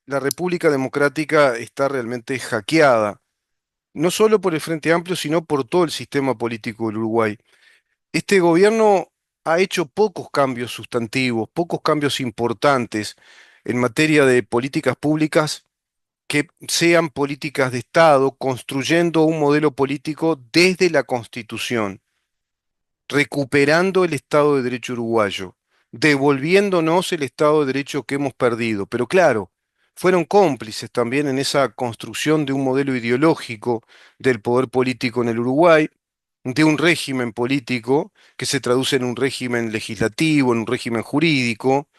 la República Democrática está realmente hackeada, no solo por el Frente Amplio, sino por todo el sistema político del Uruguay. Este gobierno ha hecho pocos cambios sustantivos, pocos cambios importantes en materia de políticas públicas que sean políticas de Estado, construyendo un modelo político desde la Constitución, recuperando el Estado de Derecho uruguayo, devolviéndonos el Estado de Derecho que hemos perdido. Pero claro, fueron cómplices también en esa construcción de un modelo ideológico del poder político en el Uruguay, de un régimen político que se traduce en un régimen legislativo, en un régimen jurídico,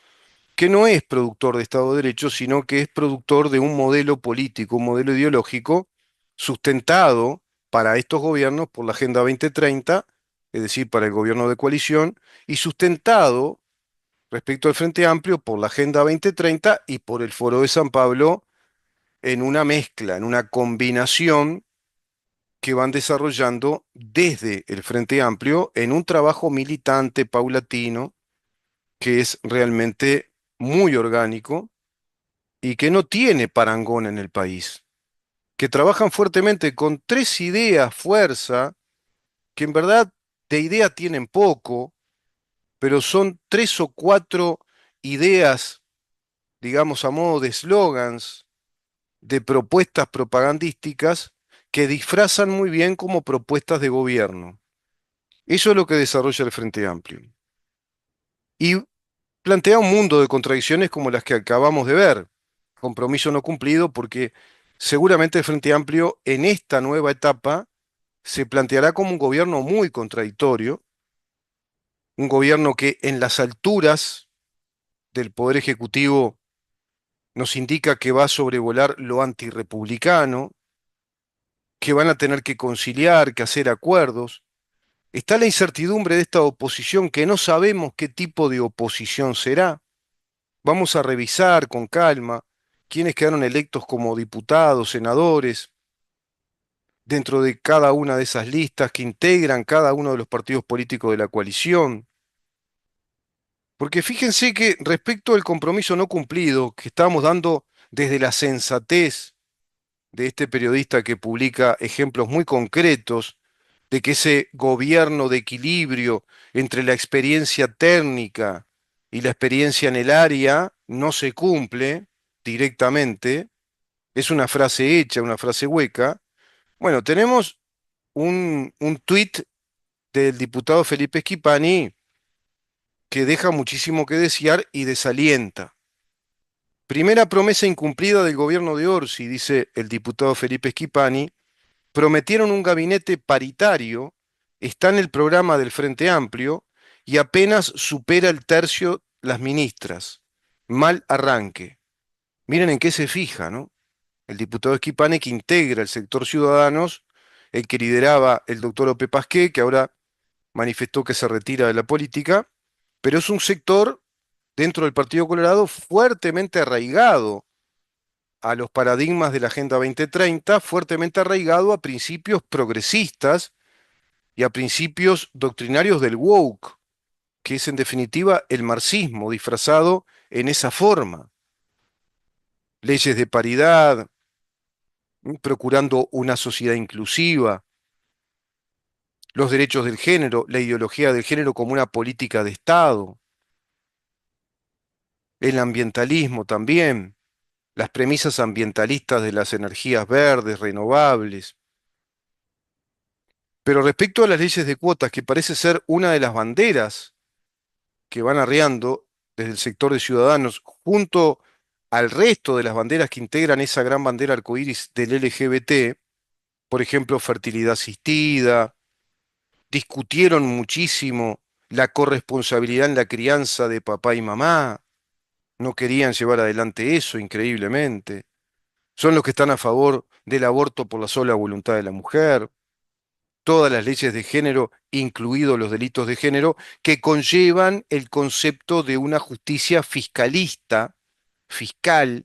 que no es productor de Estado de Derecho, sino que es productor de un modelo político, un modelo ideológico sustentado para estos gobiernos por la Agenda 2030, es decir, para el gobierno de coalición, y sustentado respecto al Frente Amplio por la Agenda 2030 y por el Foro de San Pablo en una mezcla, en una combinación que van desarrollando desde el Frente Amplio en un trabajo militante paulatino que es realmente muy orgánico y que no tiene parangón en el país, que trabajan fuertemente con tres ideas, fuerza, que en verdad de idea tienen poco, pero son tres o cuatro ideas, digamos, a modo de eslogans, de propuestas propagandísticas que disfrazan muy bien como propuestas de gobierno. Eso es lo que desarrolla el Frente Amplio. Y plantea un mundo de contradicciones como las que acabamos de ver. Compromiso no cumplido porque seguramente el Frente Amplio en esta nueva etapa se planteará como un gobierno muy contradictorio, un gobierno que en las alturas del Poder Ejecutivo nos indica que va a sobrevolar lo antirrepublicano, que van a tener que conciliar, que hacer acuerdos. Está la incertidumbre de esta oposición que no sabemos qué tipo de oposición será. Vamos a revisar con calma quiénes quedaron electos como diputados, senadores, dentro de cada una de esas listas que integran cada uno de los partidos políticos de la coalición. Porque fíjense que respecto al compromiso no cumplido que estamos dando desde la sensatez de este periodista que publica ejemplos muy concretos de que ese gobierno de equilibrio entre la experiencia técnica y la experiencia en el área no se cumple directamente, es una frase hecha, una frase hueca. Bueno, tenemos un tuit del diputado Felipe Schipani que deja muchísimo que desear y desalienta. Primera promesa incumplida del gobierno de Orsi, dice el diputado Felipe Schipani, prometieron un gabinete paritario, está en el programa del Frente Amplio y apenas supera el tercio las ministras. Mal arranque. Miren en qué se fija, ¿no? El diputado Schipani que integra el sector Ciudadanos, el que lideraba el doctor Ope Pasqué, que ahora manifestó que se retira de la política, pero es un sector dentro del Partido Colorado fuertemente arraigado a los paradigmas de la Agenda 2030, fuertemente arraigado a principios progresistas y a principios doctrinarios del woke, que es en definitiva el marxismo disfrazado en esa forma. Leyes de paridad, procurando una sociedad inclusiva, los derechos del género, la ideología del género como una política de Estado, el ambientalismo también, las premisas ambientalistas de las energías verdes, renovables. Pero respecto a las leyes de cuotas, que parece ser una de las banderas que van arreando desde el sector de Ciudadanos, junto al resto de las banderas que integran esa gran bandera arcoíris del LGBT, por ejemplo, fertilidad asistida, discutieron muchísimo la corresponsabilidad en la crianza de papá y mamá, no querían llevar adelante eso, increíblemente. Son los que están a favor del aborto por la sola voluntad de la mujer, todas las leyes de género, incluidos los delitos de género, que conllevan el concepto de una justicia fiscalista, fiscal,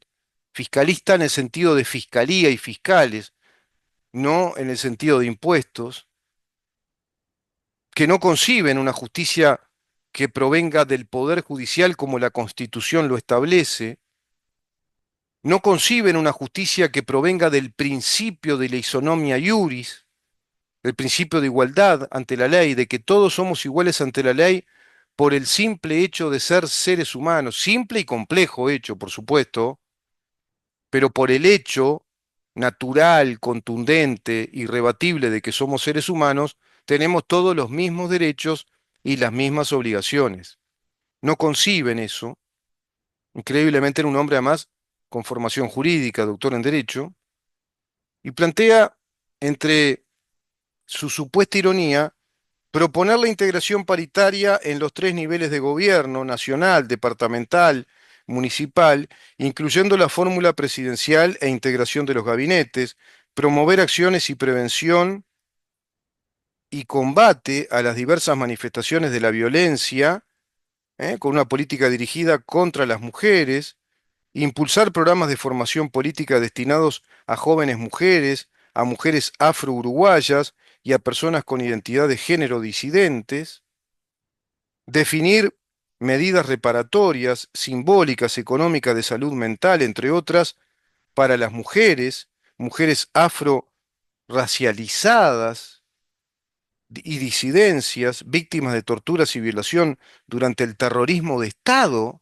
fiscalista en el sentido de fiscalía y fiscales, no en el sentido de impuestos, que no conciben una justicia que provenga del poder judicial como la Constitución lo establece, no conciben una justicia que provenga del principio de la isonomia iuris, el principio de igualdad ante la ley, de que todos somos iguales ante la ley por el simple hecho de ser seres humanos, simple y complejo hecho, por supuesto, pero por el hecho natural, contundente, irrebatible de que somos seres humanos, tenemos todos los mismos derechos y las mismas obligaciones. No conciben eso, increíblemente era un hombre además con formación jurídica, doctor en Derecho, y plantea entre su supuesta ironía proponer la integración paritaria en los tres niveles de gobierno, nacional, departamental, municipal, incluyendo la fórmula presidencial e integración de los gabinetes, promover acciones y prevención y combate a las diversas manifestaciones de la violencia, con una política dirigida contra las mujeres, impulsar programas de formación política destinados a jóvenes mujeres, a mujeres afro-uruguayas y a personas con identidad de género disidentes, definir medidas reparatorias, simbólicas, económicas de salud mental, entre otras, para las mujeres, mujeres afro-racializadas y disidencias, víctimas de torturas y violación durante el terrorismo de Estado.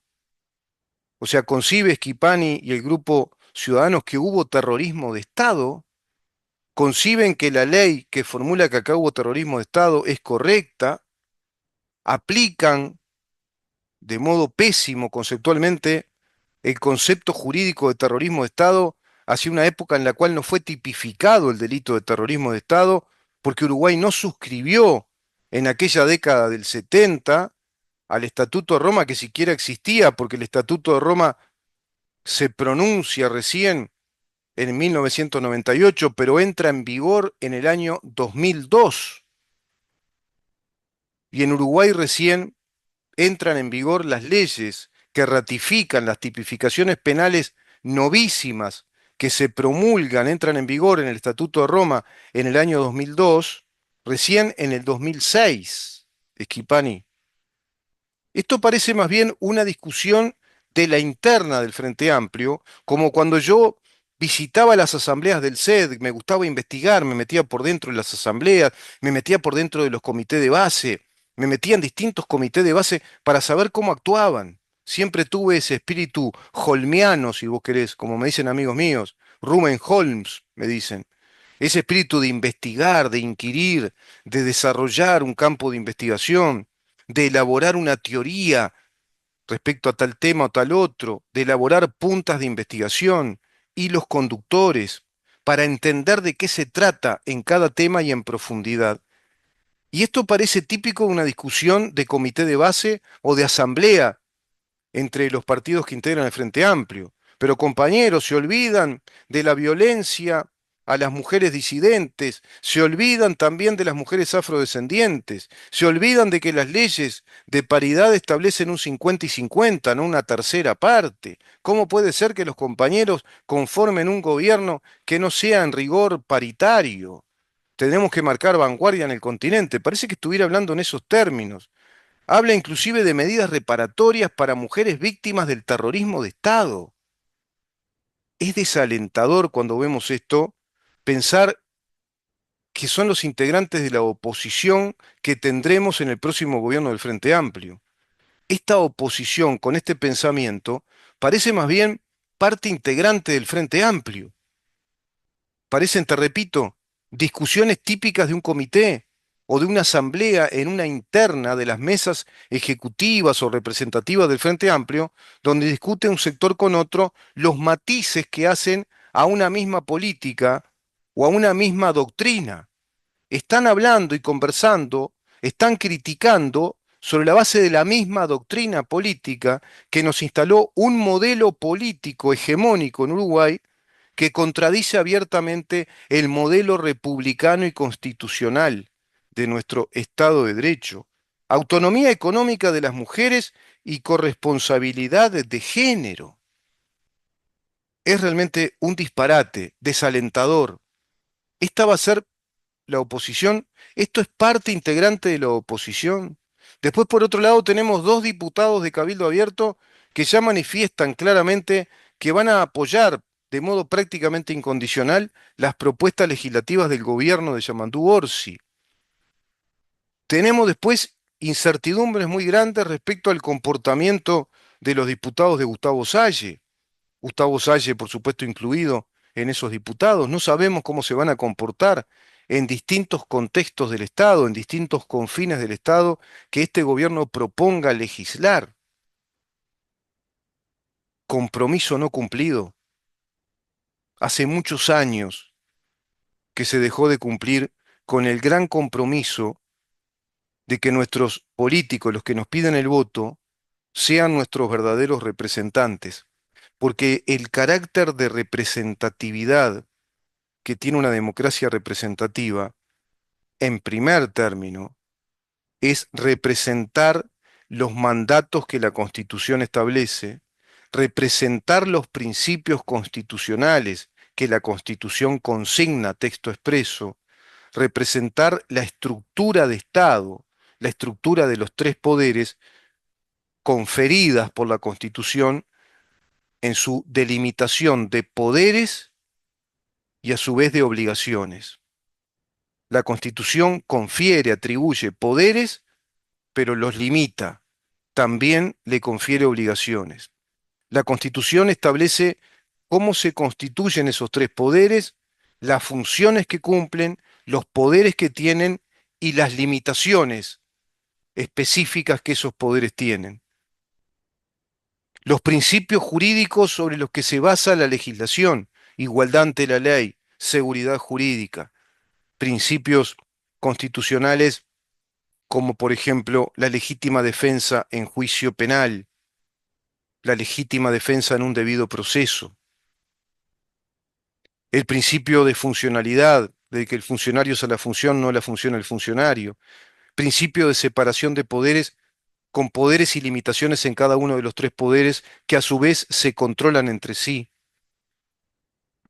O sea, concibe Schipani y el grupo Ciudadanos que hubo terrorismo de Estado, conciben que la ley que formula que acá hubo terrorismo de Estado es correcta, aplican de modo pésimo conceptualmente el concepto jurídico de terrorismo de Estado hacia una época en la cual no fue tipificado el delito de terrorismo de Estado, porque Uruguay no suscribió en aquella década del 70 al Estatuto de Roma, que siquiera existía, porque el Estatuto de Roma se pronuncia recién en 1998, pero entra en vigor en el año 2002. Y en Uruguay recién entran en vigor las leyes que ratifican las tipificaciones penales novísimas que se promulgan, entran en vigor en el Estatuto de Roma en el año 2002, recién en el 2006, Schipani. Esto parece más bien una discusión de la interna del Frente Amplio, como cuando yo visitaba las asambleas del CED, me gustaba investigar, me metía por dentro de las asambleas, me metía por dentro de los comités de base, me metía en distintos comités de base para saber cómo actuaban. Siempre tuve ese espíritu holmiano, si vos querés, como me dicen amigos míos, Ruben Holmes, me dicen. Ese espíritu de investigar, de inquirir, de desarrollar un campo de investigación, de elaborar una teoría respecto a tal tema o tal otro, de elaborar puntas de investigación, hilos conductores, para entender de qué se trata en cada tema y en profundidad. Y esto parece típico de una discusión de comité de base o de asamblea entre los partidos que integran el Frente Amplio. Pero compañeros, se olvidan de la violencia a las mujeres disidentes, se olvidan también de las mujeres afrodescendientes, se olvidan de que las leyes de paridad establecen un 50 y 50, no una tercera parte. ¿Cómo puede ser que los compañeros conformen un gobierno que no sea en rigor paritario? Tenemos que marcar vanguardia en el continente. Parece que estuviera hablando en esos términos. Habla inclusive de medidas reparatorias para mujeres víctimas del terrorismo de Estado. Es desalentador cuando vemos esto pensar que son los integrantes de la oposición que tendremos en el próximo gobierno del Frente Amplio. Esta oposición con este pensamiento parece más bien parte integrante del Frente Amplio. Parecen, te repito, discusiones típicas de un comité o de una asamblea en una interna de las mesas ejecutivas o representativas del Frente Amplio, donde discute un sector con otro los matices que hacen a una misma política o a una misma doctrina. Están hablando y conversando, están criticando sobre la base de la misma doctrina política que nos instaló un modelo político hegemónico en Uruguay que contradice abiertamente el modelo republicano y constitucional de nuestro Estado de Derecho, autonomía económica de las mujeres y corresponsabilidad de género. Es realmente un disparate, desalentador. Esta va a ser la oposición, esto es parte integrante de la oposición. Después, por otro lado, tenemos dos diputados de Cabildo Abierto que ya manifiestan claramente que van a apoyar de modo prácticamente incondicional las propuestas legislativas del gobierno de Yamandú Orsi. Tenemos después incertidumbres muy grandes respecto al comportamiento de los diputados de Gustavo Salle, por supuesto, incluido en esos diputados. No sabemos cómo se van a comportar en distintos contextos del Estado, en distintos confines del Estado, que este gobierno proponga legislar. Compromiso no cumplido. Hace muchos años que se dejó de cumplir con el gran compromiso de que nuestros políticos, los que nos piden el voto, sean nuestros verdaderos representantes, porque el carácter de representatividad que tiene una democracia representativa, en primer término, es representar los mandatos que la Constitución establece, representar los principios constitucionales que la Constitución consigna texto expreso, representar la estructura de Estado, la estructura de los tres poderes conferidas por la Constitución en su delimitación de poderes y a su vez de obligaciones. La Constitución confiere, atribuye poderes, pero los limita. También le confiere obligaciones. La Constitución establece cómo se constituyen esos tres poderes, las funciones que cumplen, los poderes que tienen y las limitaciones específicas que esos poderes tienen. Los principios jurídicos sobre los que se basa la legislación, igualdad ante la ley, seguridad jurídica, principios constitucionales como por ejemplo la legítima defensa en juicio penal, la legítima defensa en un debido proceso, el principio de funcionalidad, de que el funcionario es a la función, no la función al funcionario, principio de separación de poderes con poderes y limitaciones en cada uno de los tres poderes que a su vez se controlan entre sí.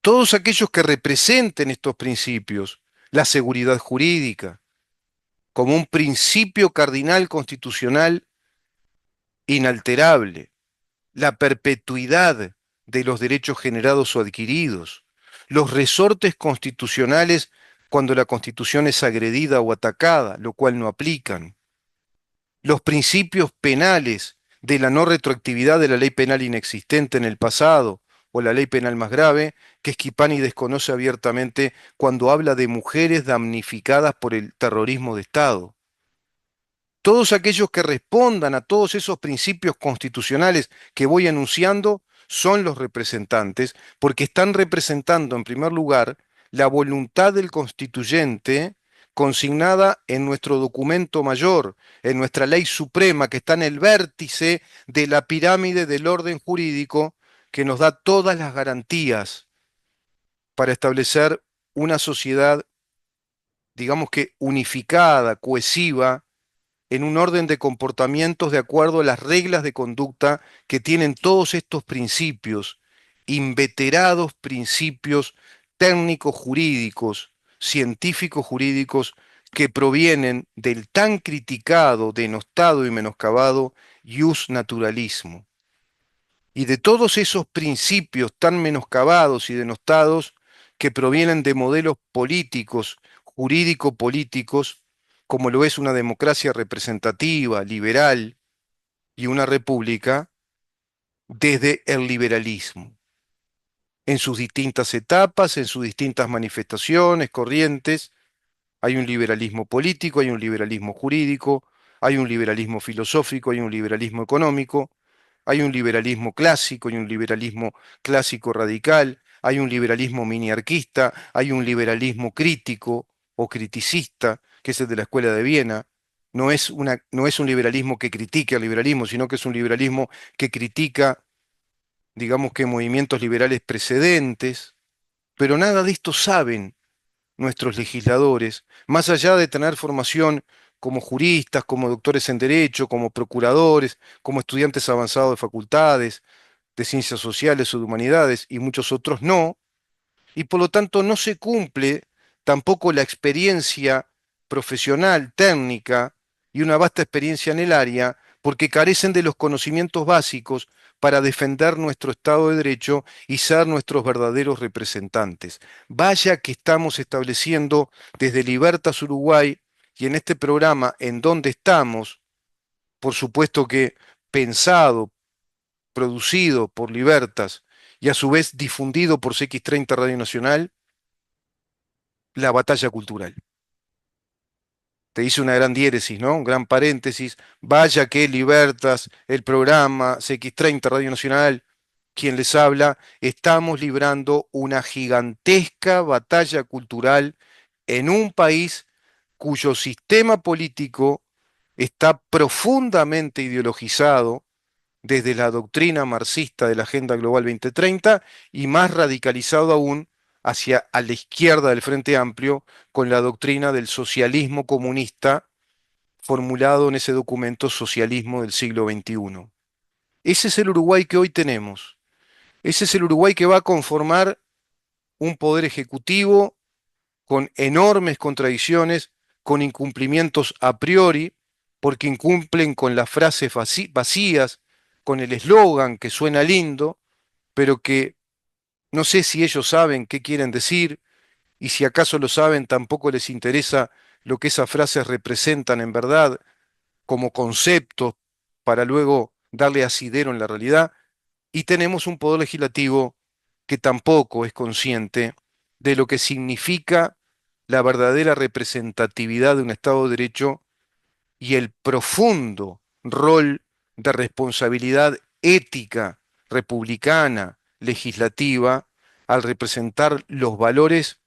Todos aquellos que representen estos principios, la seguridad jurídica, como un principio cardinal constitucional inalterable, la perpetuidad de los derechos generados o adquiridos, los resortes constitucionales cuando la Constitución es agredida o atacada, lo cual no aplican, los principios penales de la no retroactividad de la ley penal inexistente en el pasado o la ley penal más grave, que Schipani desconoce abiertamente cuando habla de mujeres damnificadas por el terrorismo de Estado. Todos aquellos que respondan a todos esos principios constitucionales que voy anunciando son los representantes, porque están representando en primer lugar la voluntad del constituyente consignada en nuestro documento mayor, en nuestra ley suprema, que está en el vértice de la pirámide del orden jurídico, que nos da todas las garantías para establecer una sociedad, digamos que unificada, cohesiva, en un orden de comportamientos de acuerdo a las reglas de conducta que tienen todos estos principios, inveterados principios técnicos jurídicos, científicos jurídicos, que provienen del tan criticado, denostado y menoscabado ius naturalismo. Y de todos esos principios tan menoscabados y denostados que provienen de modelos políticos, jurídico-políticos, como lo es una democracia representativa, liberal y una república, desde el liberalismo, en sus distintas etapas, en sus distintas manifestaciones, corrientes. Hay un liberalismo político, hay un liberalismo jurídico, hay un liberalismo filosófico, hay un liberalismo económico, hay un liberalismo clásico y un liberalismo clásico radical, hay un liberalismo miniarquista, hay un liberalismo crítico o criticista, que es el de la Escuela de Viena. No es un liberalismo que critique al liberalismo, sino que es un liberalismo que critica, digamos que movimientos liberales precedentes, pero nada de esto saben nuestros legisladores, más allá de tener formación como juristas, como doctores en derecho, como procuradores, como estudiantes avanzados de facultades, de ciencias sociales o de humanidades, y muchos otros no, y por lo tanto no se cumple tampoco la experiencia profesional, técnica y una vasta experiencia en el área, porque carecen de los conocimientos básicos para defender nuestro Estado de Derecho y ser nuestros verdaderos representantes. Vaya que estamos estableciendo desde Libertas Uruguay y en este programa en donde estamos, por supuesto que pensado, producido por Libertas y a su vez difundido por CX30 Radio Nacional, la batalla cultural. Te hice una gran diéresis, ¿no? Un gran paréntesis. Vaya que Libertas, el programa CX30 Radio Nacional, quien les habla, estamos librando una gigantesca batalla cultural en un país cuyo sistema político está profundamente ideologizado desde la doctrina marxista de la Agenda Global 2030 y más radicalizado aún hacia a la izquierda del Frente Amplio con la doctrina del socialismo comunista formulado en ese documento Socialismo del siglo XXI. Ese es el Uruguay que hoy tenemos. Ese es el Uruguay que va a conformar un poder ejecutivo con enormes contradicciones, con incumplimientos a priori, porque incumplen con las frases vacías, con el eslogan que suena lindo, pero que no sé si ellos saben qué quieren decir, y si acaso lo saben, tampoco les interesa lo que esas frases representan en verdad como conceptos para luego darle asidero en la realidad. Y tenemos un poder legislativo que tampoco es consciente de lo que significa la verdadera representatividad de un Estado de Derecho y el profundo rol de responsabilidad ética, republicana, legislativa, al representar los valores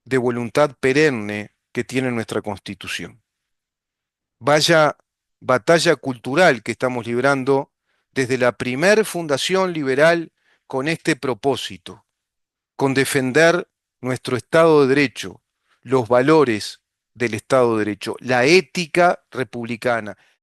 de voluntad perenne que tiene nuestra Constitución. Vaya batalla cultural que estamos librando desde la primer fundación liberal con este propósito, con defender nuestro Estado de Derecho, los valores del Estado de Derecho, la ética republicana,